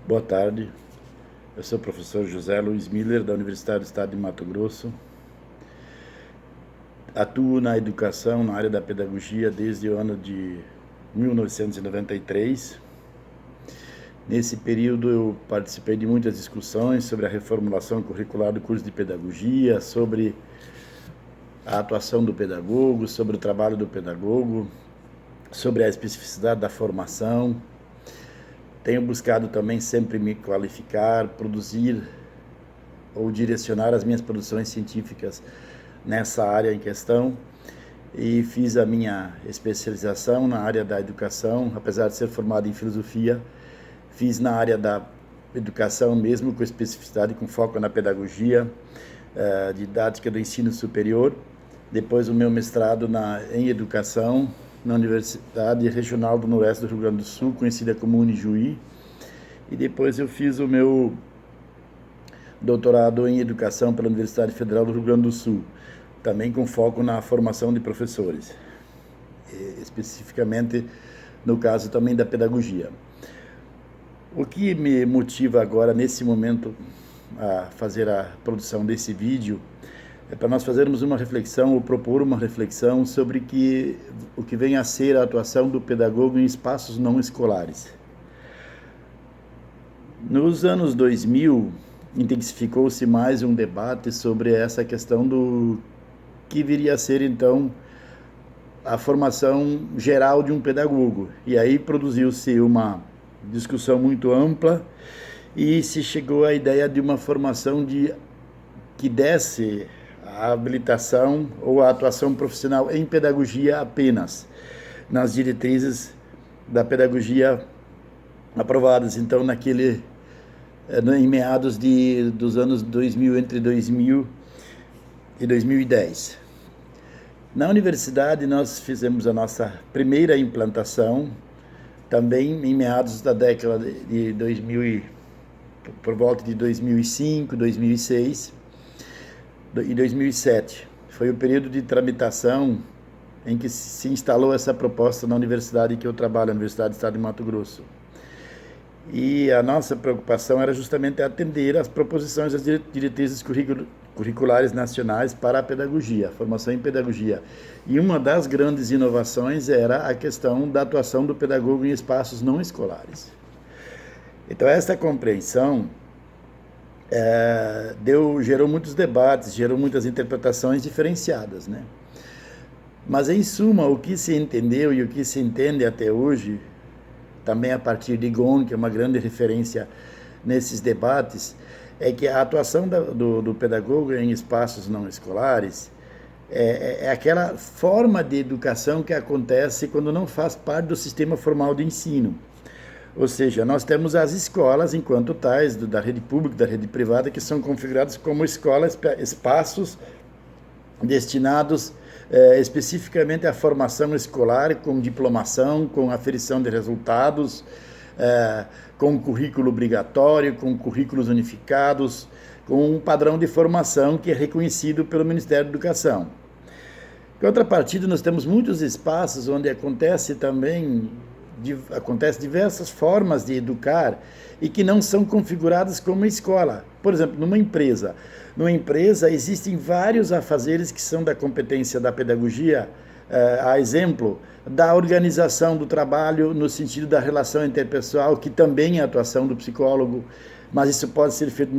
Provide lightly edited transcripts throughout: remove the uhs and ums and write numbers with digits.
Boa tarde, eu sou o professor José Luiz Miller, da Universidade do Estado de Mato Grosso. Atuo na educação, na área da pedagogia, desde o ano de 1993. Nesse período eu participei de muitas discussões sobre a reformulação curricular do curso de pedagogia, sobre a atuação do pedagogo, sobre o trabalho do pedagogo, sobre a especificidade da formação. Tenho buscado também sempre me qualificar, produzir ou direcionar as minhas produções científicas nessa área em questão, e fiz a minha especialização na área da educação. Apesar de ser formado em filosofia, fiz na área da educação mesmo, com especificidade, com foco na pedagogia, didática do ensino superior. Depois o meu mestrado em educação na Universidade Regional do Noroeste do Rio Grande do Sul, conhecida como Unijuí, e depois eu fiz o meu doutorado em educação pela Universidade Federal do Rio Grande do Sul, também com foco na formação de professores, especificamente no caso também da pedagogia. O que me motiva agora, nesse momento, a fazer a produção desse vídeo é para nós fazermos uma reflexão, ou propor uma reflexão sobre o que vem a ser a atuação do pedagogo em espaços não escolares. Nos anos 2000, intensificou-se mais um debate sobre essa questão do que viria a ser, então, a formação geral de um pedagogo. E aí produziu-se uma discussão muito ampla e se chegou à ideia de uma formação que desse a habilitação ou a atuação profissional em pedagogia apenas, nas diretrizes da pedagogia aprovadas, então, em meados dos anos 2000, entre 2000 e 2010. Na universidade, nós fizemos a nossa primeira implantação, também em meados da década de 2000, por volta de 2005, 2006 e 2007. Foi o período de tramitação em que se instalou essa proposta na universidade que eu trabalho, a Universidade do Estado de Mato Grosso. E a nossa preocupação era justamente atender às proposições das diretrizes curriculares nacionais para a pedagogia, a formação em pedagogia. E uma das grandes inovações era a questão da atuação do pedagogo em espaços não escolares. Então, essa compreensão gerou muitos debates, gerou muitas interpretações diferenciadas, né? Mas, em suma, o que se entendeu e o que se entende até hoje, também a partir de Ghosn, que é uma grande referência nesses debates, é que a atuação do pedagogo em espaços não escolares é aquela forma de educação que acontece quando não faz parte do sistema formal de ensino. Ou seja, nós temos as escolas, enquanto tais, da rede pública, da rede privada, que são configuradas como escolas, espaços destinados especificamente à formação escolar, com diplomação, com aferição de resultados, com currículo obrigatório, com currículos unificados, com um padrão de formação que é reconhecido pelo Ministério da Educação. Em contrapartida, nós temos muitos espaços onde acontece diversas formas de educar e que não são configuradas como escola. Por exemplo, numa empresa existem vários afazeres que são da competência da pedagogia, a exemplo da organização do trabalho no sentido da relação interpessoal, que também é a atuação do psicólogo, mas isso pode ser feito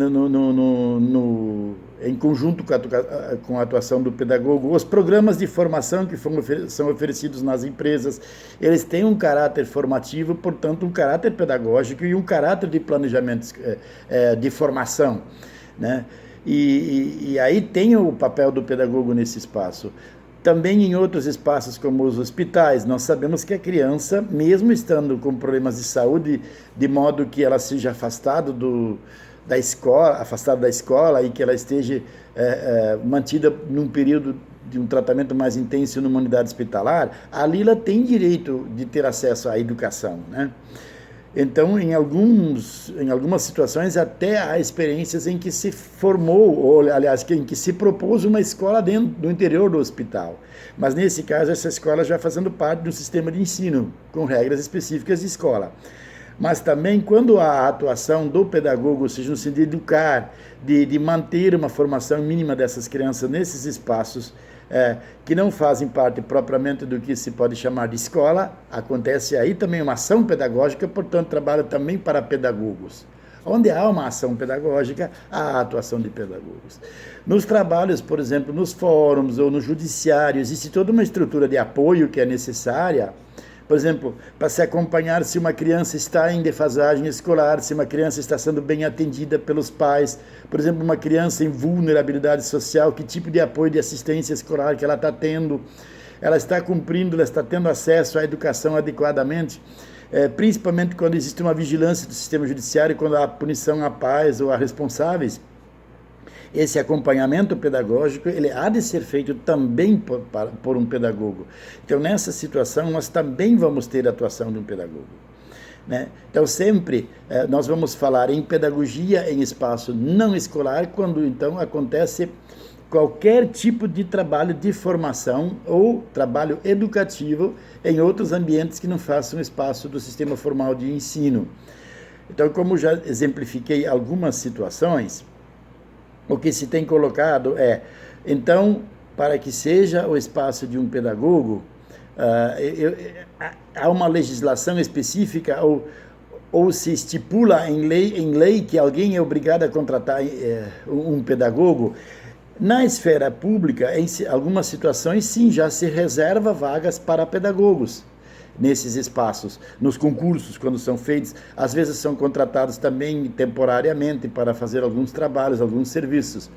em conjunto com a atuação do pedagogo. Os programas de formação que são oferecidos nas empresas, eles têm um caráter formativo, portanto, um caráter pedagógico e um caráter de planejamento de formação, né? E aí tem o papel do pedagogo nesse espaço. Também em outros espaços, como os hospitais, nós sabemos que a criança, mesmo estando com problemas de saúde, de modo que ela seja afastada da escola e que ela esteja mantida num período de um tratamento mais intenso numa unidade hospitalar, ali ela tem direito de ter acesso à educação, né? Então, em algumas situações, até há experiências em que se formou, ou, aliás, em que se propôs uma escola dentro do interior do hospital. Mas, nesse caso, essa escola já fazendo parte de um sistema de ensino, com regras específicas de escola. mas também quando a atuação do pedagogo, seja no sentido de educar, de manter uma formação mínima dessas crianças nesses espaços, que não fazem parte propriamente do que se pode chamar de escola, acontece aí também uma ação pedagógica, portanto, trabalho também para pedagogos. Onde há uma ação pedagógica, há a atuação de pedagogos. Nos trabalhos, por exemplo, nos fóruns ou no judiciário, existe toda uma estrutura de apoio que é necessária, por exemplo, para se acompanhar se uma criança está em defasagem escolar, se uma criança está sendo bem atendida pelos pais, por exemplo, uma criança em vulnerabilidade social, que tipo de apoio de assistência escolar que ela está tendo, ela está cumprindo, ela está tendo acesso à educação adequadamente, principalmente quando existe uma vigilância do sistema judiciário, quando há punição a pais ou a responsáveis. Esse acompanhamento pedagógico, ele há de ser feito também por um pedagogo. Então, nessa situação, nós também vamos ter a atuação de um pedagogo, né? Então, sempre nós vamos falar em pedagogia em espaço não escolar, quando, então, acontece qualquer tipo de trabalho de formação ou trabalho educativo em outros ambientes que não façam espaço do sistema formal de ensino. Então, como já exemplifiquei algumas situações, o que se tem colocado então, para que seja o espaço de um pedagogo, há uma legislação específica ou se estipula em lei que alguém é obrigado a contratar um pedagogo. Na esfera pública, em algumas situações, sim, já se reserva vagas para pedagogos nesses espaços, nos concursos, quando são feitos, às vezes são contratados também temporariamente para fazer alguns trabalhos, alguns serviços.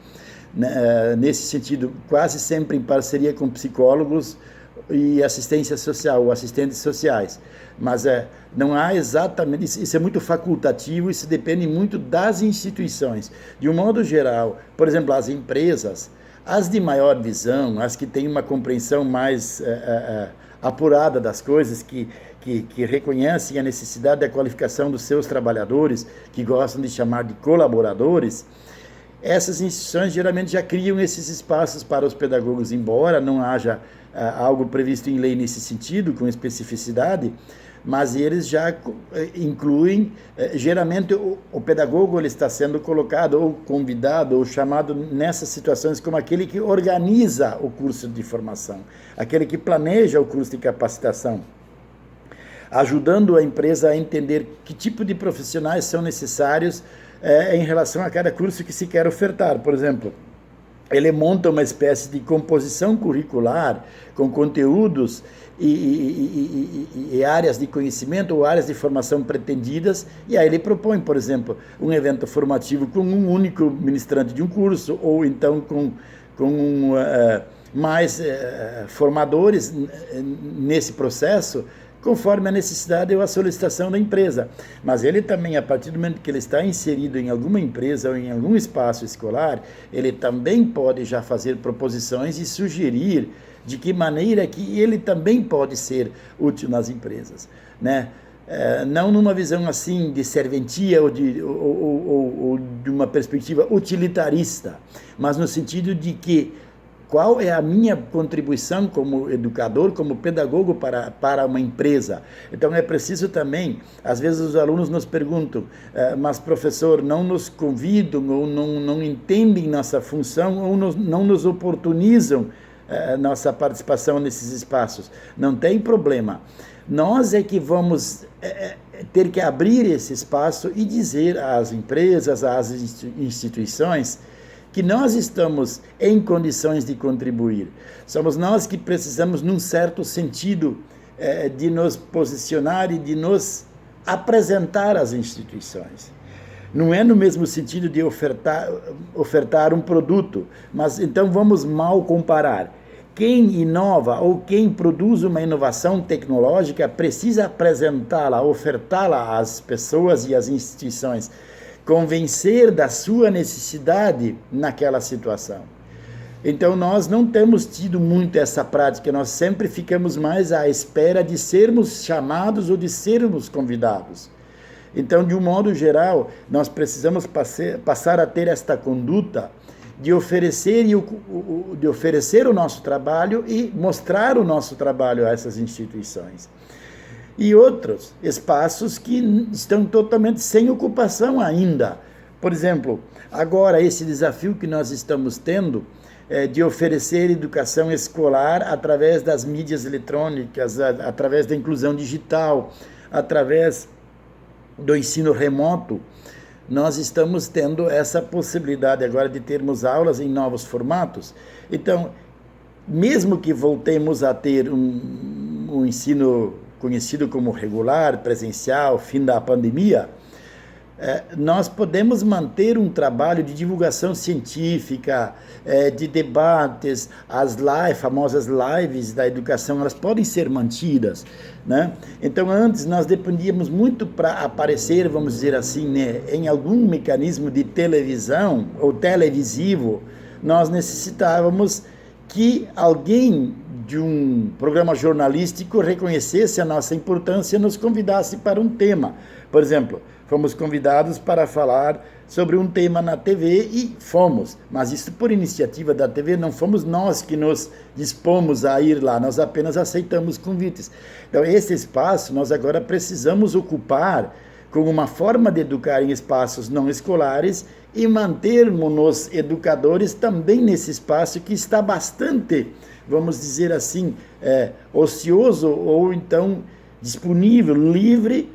Nesse sentido, quase sempre em parceria com psicólogos e assistência social, ou assistentes sociais. Mas não há exatamente, isso é muito facultativo, isso depende muito das instituições. De um modo geral, por exemplo, as empresas, as de maior visão, as que têm uma compreensão mais apurada das coisas, que reconhecem a necessidade da qualificação dos seus trabalhadores, que gostam de chamar de colaboradores, essas instituições geralmente já criam esses espaços para os pedagogos, embora não haja algo previsto em lei nesse sentido, com especificidade, mas eles já incluem, geralmente o pedagogo ele está sendo colocado ou convidado ou chamado nessas situações como aquele que organiza o curso de formação, aquele que planeja o curso de capacitação, ajudando a empresa a entender que tipo de profissionais são necessários em relação a cada curso que se quer ofertar. Por exemplo, ele monta uma espécie de composição curricular com conteúdos e áreas de conhecimento ou áreas de formação pretendidas, e aí ele propõe, por exemplo, um evento formativo com um único ministrante de um curso, ou então com mais formadores nesse processo, conforme a necessidade ou a solicitação da empresa. Mas ele também, a partir do momento que ele está inserido em alguma empresa ou em algum espaço escolar, ele também pode já fazer proposições e sugerir de que maneira que ele também pode ser útil nas empresas, né? Não numa visão assim de serventia ou de uma perspectiva utilitarista, mas no sentido de que qual é a minha contribuição como educador, como pedagogo para uma empresa. Então é preciso também, às vezes os alunos nos perguntam, mas professor, não nos convidam ou não entendem nossa função ou não nos oportunizam nossa participação nesses espaços. Não tem problema. Nós é que vamos ter que abrir esse espaço e dizer às empresas, às instituições, que nós estamos em condições de contribuir. Somos nós que precisamos, num certo sentido, de nos posicionar e de nos apresentar às instituições. Não é no mesmo sentido de ofertar um produto, mas então vamos mal comparar. Quem inova ou quem produz uma inovação tecnológica precisa apresentá-la, ofertá-la às pessoas e às instituições, convencer da sua necessidade naquela situação. Então, nós não temos tido muito essa prática, nós sempre ficamos mais à espera de sermos chamados ou de sermos convidados. Então, de um modo geral, nós precisamos passar a ter esta conduta de oferecer o nosso trabalho e mostrar o nosso trabalho a essas instituições. e outros espaços que estão totalmente sem ocupação ainda. Por exemplo, agora esse desafio que nós estamos tendo de oferecer educação escolar através das mídias eletrônicas, através da inclusão digital, através do ensino remoto, nós estamos tendo essa possibilidade agora de termos aulas em novos formatos. Então, mesmo que voltemos a ter um ensino conhecido como regular, presencial, fim da pandemia, nós podemos manter um trabalho de divulgação científica, de debates, as famosas lives da educação, elas podem ser mantidas, né? Então, antes nós dependíamos muito para aparecer, vamos dizer assim, né, em algum mecanismo de televisão ou televisivo, nós necessitávamos que alguém de um programa jornalístico reconhecesse a nossa importância e nos convidasse para um tema. Por exemplo, fomos convidados para falar sobre um tema na TV e fomos, mas isso por iniciativa da TV, não fomos nós que nos dispomos a ir lá, nós apenas aceitamos convites. Então, esse espaço nós agora precisamos ocupar com uma forma de educar em espaços não escolares e mantermos educadores também nesse espaço que está bastante, vamos dizer assim, ocioso ou então disponível, livre,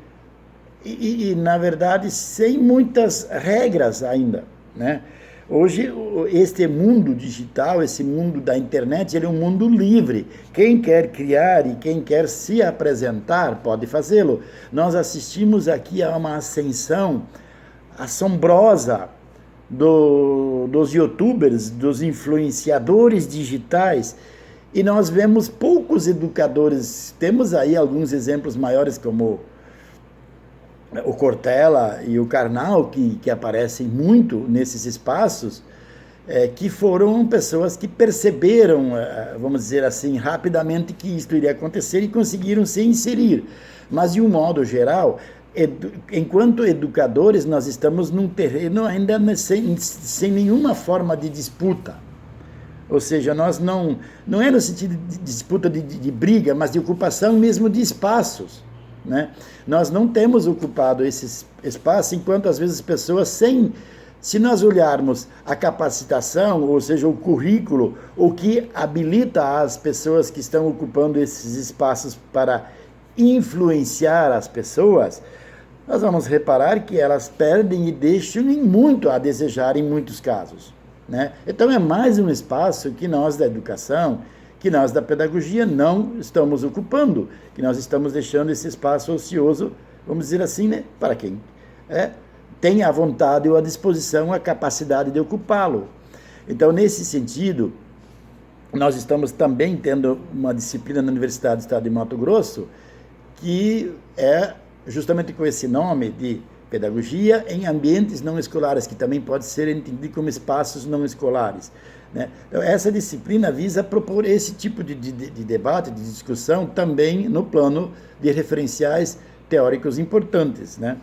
e, na verdade, sem muitas regras ainda, né? Hoje, este mundo digital, esse mundo da internet, ele é um mundo livre. Quem quer criar e quem quer se apresentar pode fazê-lo. Nós assistimos aqui a uma ascensão assombrosa dos youtubers, dos influenciadores digitais, e nós vemos poucos educadores. Temos aí alguns exemplos maiores, como o Cortella e o Karnal, que aparecem muito nesses espaços, que foram pessoas que perceberam, vamos dizer assim, rapidamente que isso iria acontecer e conseguiram se inserir. Mas, de um modo geral, enquanto educadores, nós estamos num terreno ainda sem nenhuma forma de disputa. Ou seja, nós não é no sentido de disputa de briga, mas de ocupação mesmo de espaços, né? Nós não temos ocupado esses espaços, enquanto às vezes as pessoas se nós olharmos a capacitação, ou seja, o currículo, o que habilita as pessoas que estão ocupando esses espaços para influenciar as pessoas, nós vamos reparar que elas perdem e deixam muito a desejar em muitos casos, né? Então é mais um espaço que nós da educação, que nós da pedagogia não estamos ocupando, que nós estamos deixando esse espaço ocioso, vamos dizer assim, né, para quem tem a vontade ou a disposição, a capacidade de ocupá-lo. Então, nesse sentido, nós estamos também tendo uma disciplina na Universidade do Estado de Mato Grosso, que é justamente com esse nome de pedagogia em ambientes não escolares, que também pode ser entendido como espaços não escolares, né? Então, essa disciplina visa propor esse tipo de debate, de discussão, também no plano de referenciais teóricos importantes, né?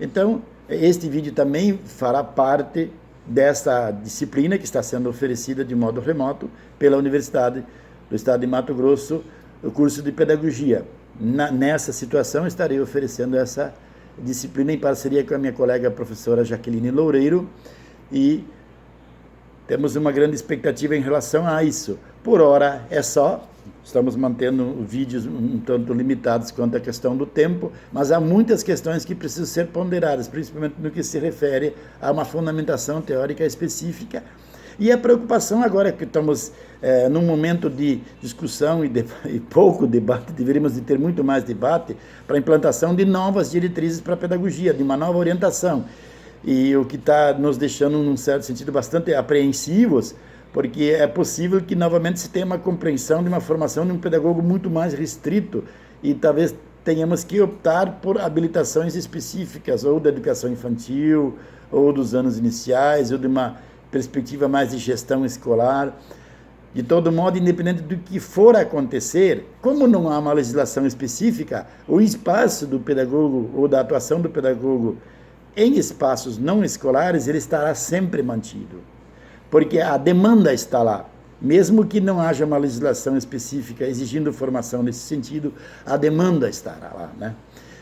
Então, este vídeo também fará parte dessa disciplina que está sendo oferecida de modo remoto pela Universidade do Estado de Mato Grosso, o curso de Pedagogia. Nessa situação, estarei oferecendo essa disciplina em parceria com a minha colega professora Jaqueline Loureiro, e temos uma grande expectativa em relação a isso. Por hora é só, estamos mantendo vídeos um tanto limitados quanto à questão do tempo, mas há muitas questões que precisam ser ponderadas, principalmente no que se refere a uma fundamentação teórica específica. E a preocupação agora que estamos num momento de discussão e pouco debate, deveríamos de ter muito mais debate, para a implantação de novas diretrizes para a pedagogia, de uma nova orientação. E o que está nos deixando, num certo sentido, bastante apreensivos, porque é possível que novamente se tenha uma compreensão de uma formação de um pedagogo muito mais restrito, e talvez tenhamos que optar por habilitações específicas, ou da educação infantil, ou dos anos iniciais, ou de uma perspectiva mais de gestão escolar. De todo modo, independente do que for acontecer, como não há uma legislação específica, o espaço do pedagogo ou da atuação do pedagogo em espaços não escolares, ele estará sempre mantido, porque a demanda está lá. Mesmo que não haja uma legislação específica exigindo formação nesse sentido, a demanda estará lá, né?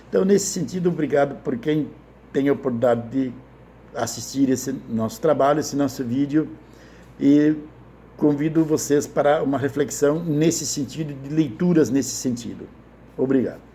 Então, nesse sentido, obrigado por quem tem a oportunidade de assistir esse nosso trabalho, esse nosso vídeo, e convido vocês para uma reflexão nesse sentido, de leituras nesse sentido. Obrigado.